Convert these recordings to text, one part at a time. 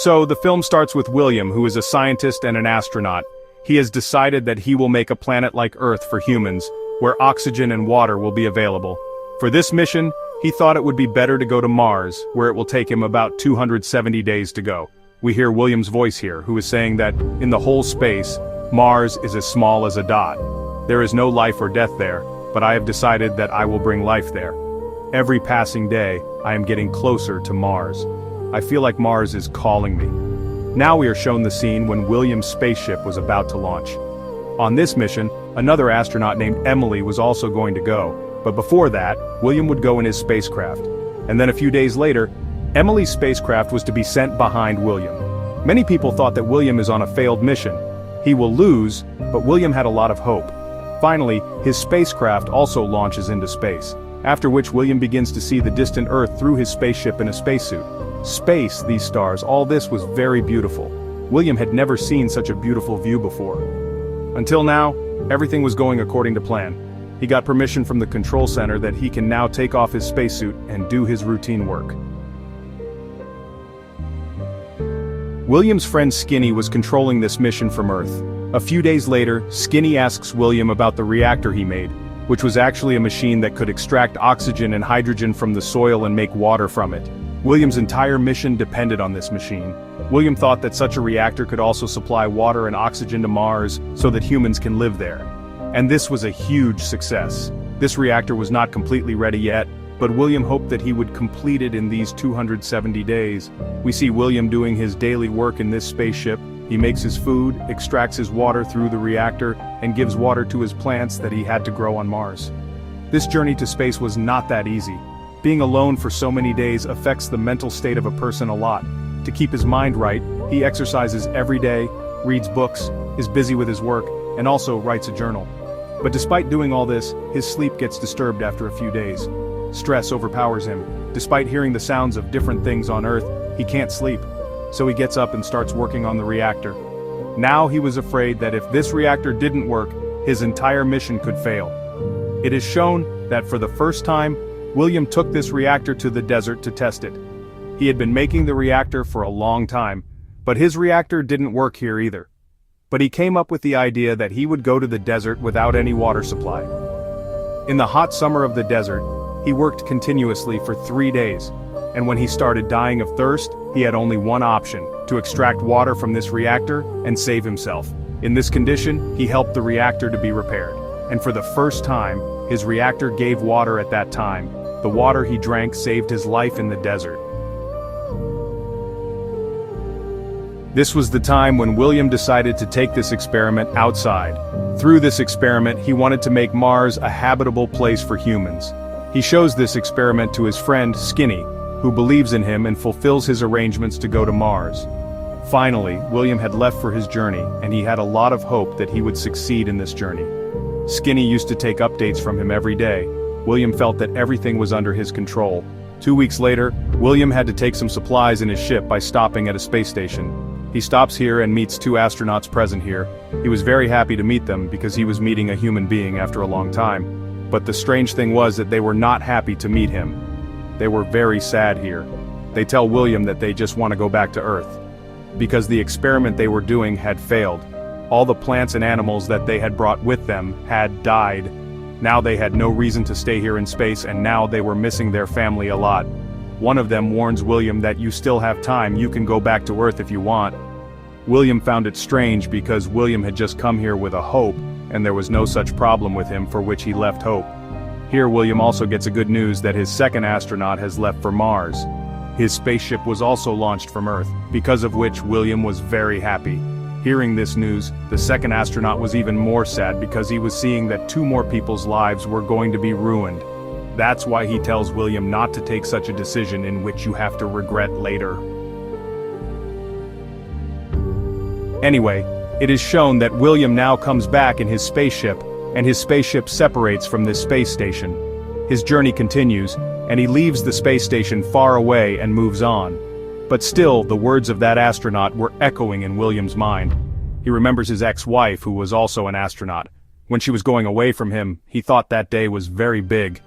So, the film starts with William, who is a scientist and an astronaut. He has decided that he will make a planet like Earth for humans, where oxygen and water will be available. For this mission, he thought it would be better to go to Mars, where it will take him about 270 days to go. We hear William's voice here, who is saying that, in the whole space, Mars is as small as a dot. There is no life or death there, but I have decided that I will bring life there. Every passing day, I am getting closer to Mars. I feel like Mars is calling me. Now we are shown the scene when William's spaceship was about to launch. On this mission, another astronaut named Emily was also going to go, but before that, William would go in his spacecraft. And then a few days later, Emily's spacecraft was to be sent behind William. Many people thought that William is on a failed mission. He will lose, but William had a lot of hope. Finally, his spacecraft also launches into space, after which William begins to see the distant Earth through his spaceship in a spacesuit. Space, these stars, all this was very beautiful. William had never seen such a beautiful view before. Until now, everything was going according to plan. He got permission from the control center that he can now take off his spacesuit and do his routine work. William's friend Skinny was controlling this mission from Earth. A few days later, Skinny asks William about the reactor he made, which was actually a machine that could extract oxygen and hydrogen from the soil and make water from it. William's entire mission depended on this machine. William thought that such a reactor could also supply water and oxygen to Mars so that humans can live there. And this was a huge success. This reactor was not completely ready yet, but William hoped that he would complete it in these 270 days. We see William doing his daily work in this spaceship. He makes his food, extracts his water through the reactor, and gives water to his plants that he had to grow on Mars. This journey to space was not that easy. Being alone for so many days affects the mental state of a person a lot. To keep his mind right, he exercises every day, reads books, is busy with his work, and also writes a journal. But despite doing all this, his sleep gets disturbed after a few days. Stress overpowers him. Despite hearing the sounds of different things on Earth, he can't sleep. So he gets up and starts working on the reactor. Now he was afraid that if this reactor didn't work, his entire mission could fail. It is shown that for the first time, William took this reactor to the desert to test it. He had been making the reactor for a long time, but his reactor didn't work here either. But he came up with the idea that he would go to the desert without any water supply. In the hot summer of the desert, he worked continuously for 3 days, and when he started dying of thirst, he had only one option: to extract water from this reactor and save himself. In this condition, he helped the reactor to be repaired, and for the first time, his reactor gave water at that time. The water he drank saved his life in the desert. This was the time when William decided to take this experiment outside. Through this experiment, he wanted to make Mars a habitable place for humans. He shows this experiment to his friend, Skinny, who believes in him and fulfills his arrangements to go to Mars. Finally, William had left for his journey, and he had a lot of hope that he would succeed in this journey. Skinny used to take updates from him every day. William felt that everything was under his control. 2 weeks later, William had to take some supplies in his ship by stopping at a space station. He stops here and meets 2 astronauts present here. He was very happy to meet them because he was meeting a human being after a long time. But the strange thing was that they were not happy to meet him. They were very sad here. They tell William that they just want to go back to Earth, because the experiment they were doing had failed. All the plants and animals that they had brought with them had died. Now they had no reason to stay here in space, and now they were missing their family a lot. One of them warns William that you still have time, you can go back to Earth if you want. William found it strange because William had just come here with a hope, and there was no such problem with him for which he left hope. Here William also gets a good news that his second astronaut has left for Mars. His spaceship was also launched from Earth, because of which William was very happy. Hearing this news, the second astronaut was even more sad because he was seeing that 2 more people's lives were going to be ruined. That's why he tells William not to take such a decision in which you have to regret later. Anyway, it is shown that William now comes back in his spaceship, and his spaceship separates from this space station. His journey continues, and he leaves the space station far away and moves on. But still, the words of that astronaut were echoing in William's mind. He remembers his ex-wife, who was also an astronaut. When she was going away from him, he thought that day was very big.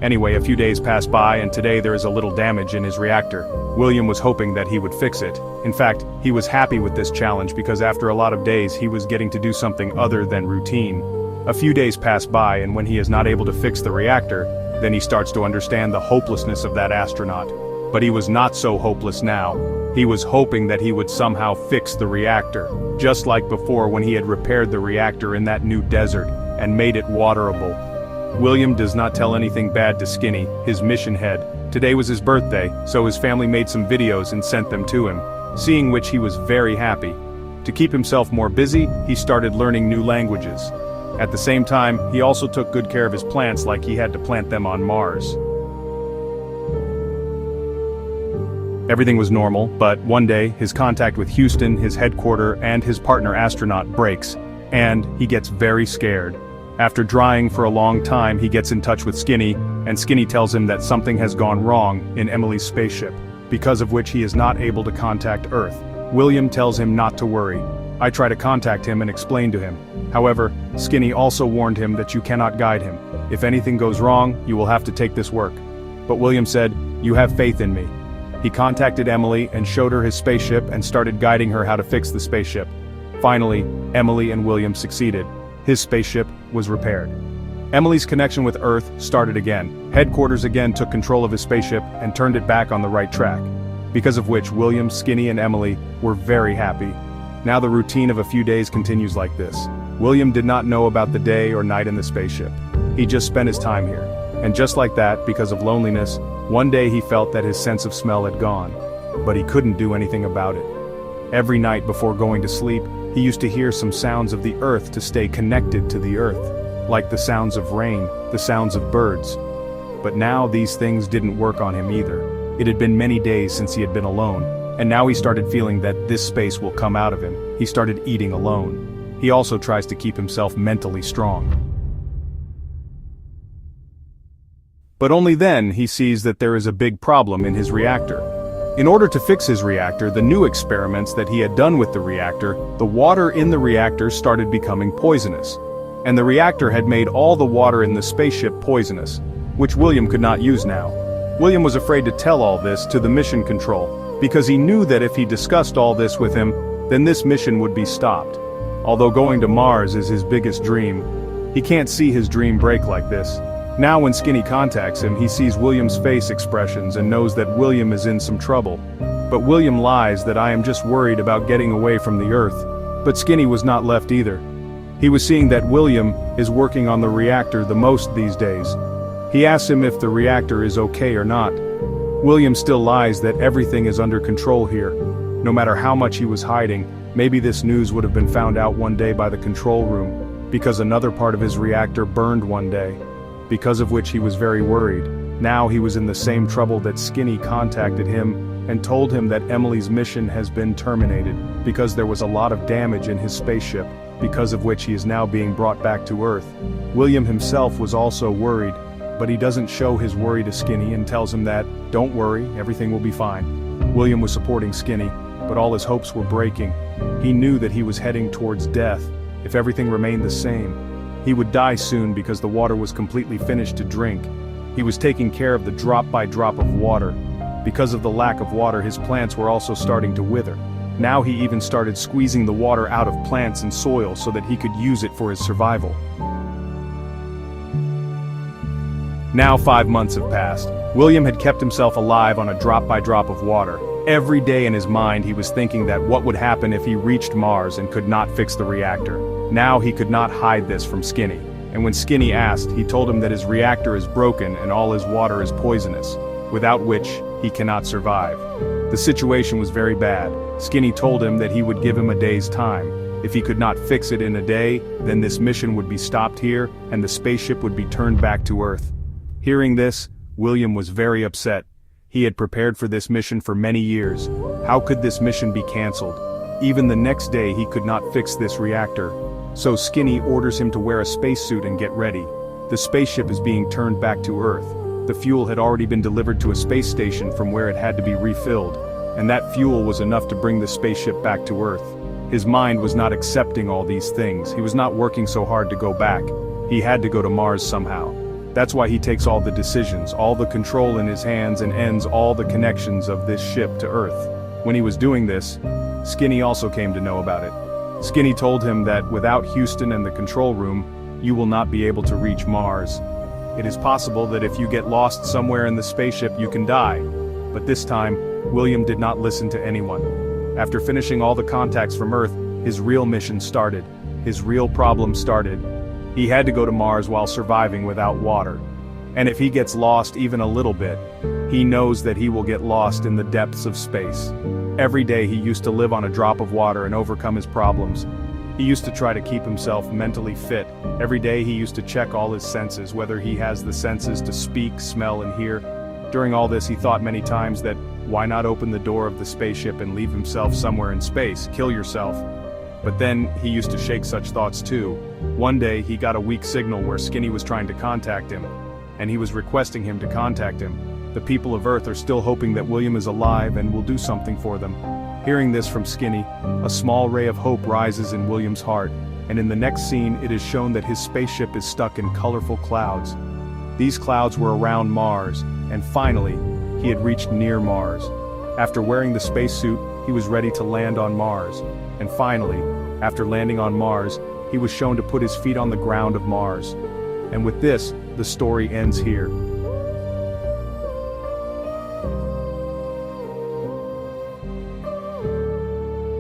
Anyway, a few days pass by and today there is a little damage in his reactor. William was hoping that he would fix it. In fact, he was happy with this challenge because after a lot of days he was getting to do something other than routine. A few days pass by and when he is not able to fix the reactor, then he starts to understand the hopelessness of that astronaut. But he was not so hopeless now. He was hoping that he would somehow fix the reactor, just like before when he had repaired the reactor in that new desert and made it waterable. William does not tell anything bad to Skinny, his mission head. Today was his birthday, so his family made some videos and sent them to him, seeing which he was very happy. To keep himself more busy, he started learning new languages. At the same time, he also took good care of his plants like he had to plant them on Mars. Everything was normal, but one day, his contact with Houston, his headquarters, and his partner astronaut breaks, and he gets very scared. After drying for a long time, he gets in touch with Skinny, and Skinny tells him that something has gone wrong in Emily's spaceship, because of which he is not able to contact Earth. William tells him not to worry. I try to contact him and explain to him. However, Skinny also warned him that you cannot guide him. If anything goes wrong, you will have to take this work. But William said, "You have faith in me." He contacted Emily and showed her his spaceship and started guiding her how to fix the spaceship. Finally, Emily and William succeeded. His spaceship was repaired. Emily's connection with Earth started again. Headquarters again took control of his spaceship and turned it back on the right track. Because of which William, Skinny, and Emily were very happy. Now the routine of a few days continues like this. William did not know about the day or night in the spaceship. He just spent his time here. And just like that, because of loneliness, one day he felt that his sense of smell had gone. But he couldn't do anything about it. Every night before going to sleep, he used to hear some sounds of the earth to stay connected to the earth, like the sounds of rain, the sounds of birds. But now these things didn't work on him either. It had been many days since he had been alone, and now he started feeling that this space will come out of him. He started eating alone. He also tries to keep himself mentally strong. But only then he sees that there is a big problem in his reactor. In order to fix his reactor, the new experiments that he had done with the reactor, the water in the reactor started becoming poisonous. And the reactor had made all the water in the spaceship poisonous, which William could not use now. William was afraid to tell all this to the mission control, because he knew that if he discussed all this with him, then this mission would be stopped. Although going to Mars is his biggest dream, he can't see his dream break like this. Now when Skinny contacts him, he sees William's face expressions and knows that William is in some trouble. But William lies that I am just worried about getting away from the Earth. But Skinny was not left either. He was seeing that William is working on the reactor the most these days. He asks him if the reactor is okay or not. William still lies that everything is under control here. No matter how much he was hiding, maybe this news would have been found out one day by the control room, because another part of his reactor burned one day. Because of which he was very worried. Now he was in the same trouble that Skinny contacted him and told him that Emily's mission has been terminated because there was a lot of damage in his spaceship, because of which he is now being brought back to Earth. William himself was also worried, but he doesn't show his worry to Skinny and tells him that, "Don't worry, everything will be fine." William was supporting Skinny, but all his hopes were breaking. He knew that he was heading towards death if everything remained the same. He would die soon because the water was completely finished to drink. He was taking care of the drop by drop of water. Because of the lack of water, his plants were also starting to wither. Now he even started squeezing the water out of plants and soil so that he could use it for his survival. Now 5 months have passed. William had kept himself alive on a drop by drop of water. Every day in his mind he was thinking that what would happen if he reached Mars and could not fix the reactor. Now he could not hide this from Skinny, and when Skinny asked, he told him that his reactor is broken and all his water is poisonous, without which he cannot survive. The situation was very bad. Skinny told him that he would give him a day's time. If he could not fix it in a day, then this mission would be stopped here and the spaceship would be turned back to Earth. Hearing this, William was very upset. He had prepared for this mission for many years. How could this mission be cancelled? Even the next day he could not fix this reactor. So Skinny orders him to wear a spacesuit and get ready. The spaceship is being turned back to Earth. The fuel had already been delivered to a space station from where it had to be refilled, and that fuel was enough to bring the spaceship back to Earth. His mind was not accepting all these things. He was not working so hard to go back. He had to go to Mars somehow. That's why he takes all the decisions, all the control in his hands and ends all the connections of this ship to Earth. When he was doing this, Skinny also came to know about it. Skinny told him that without Houston and the control room, you will not be able to reach Mars. It is possible that if you get lost somewhere in the spaceship you can die. But this time, William did not listen to anyone. After finishing all the contacts from Earth, his real mission started. His real problem started. He had to go to Mars while surviving without water. And if he gets lost even a little bit, he knows that he will get lost in the depths of space. Every day he used to live on a drop of water and overcome his problems. He used to try to keep himself mentally fit. Every day he used to check all his senses, whether he has the senses to speak, smell, and hear. During all this he thought many times that, why not open the door of the spaceship and leave himself somewhere in space, kill yourself? But then, he used to shake such thoughts too. One day, he got a weak signal where Skinny was trying to contact him, and he was requesting him to contact him. The people of Earth are still hoping that William is alive and will do something for them. Hearing this from Skinny, a small ray of hope rises in William's heart, and in the next scene it is shown that his spaceship is stuck in colorful clouds. These clouds were around Mars, and finally, he had reached near Mars. After wearing the spacesuit, he was ready to land on Mars. And finally, after landing on Mars, he was shown to put his feet on the ground of Mars. And with this, the story ends here.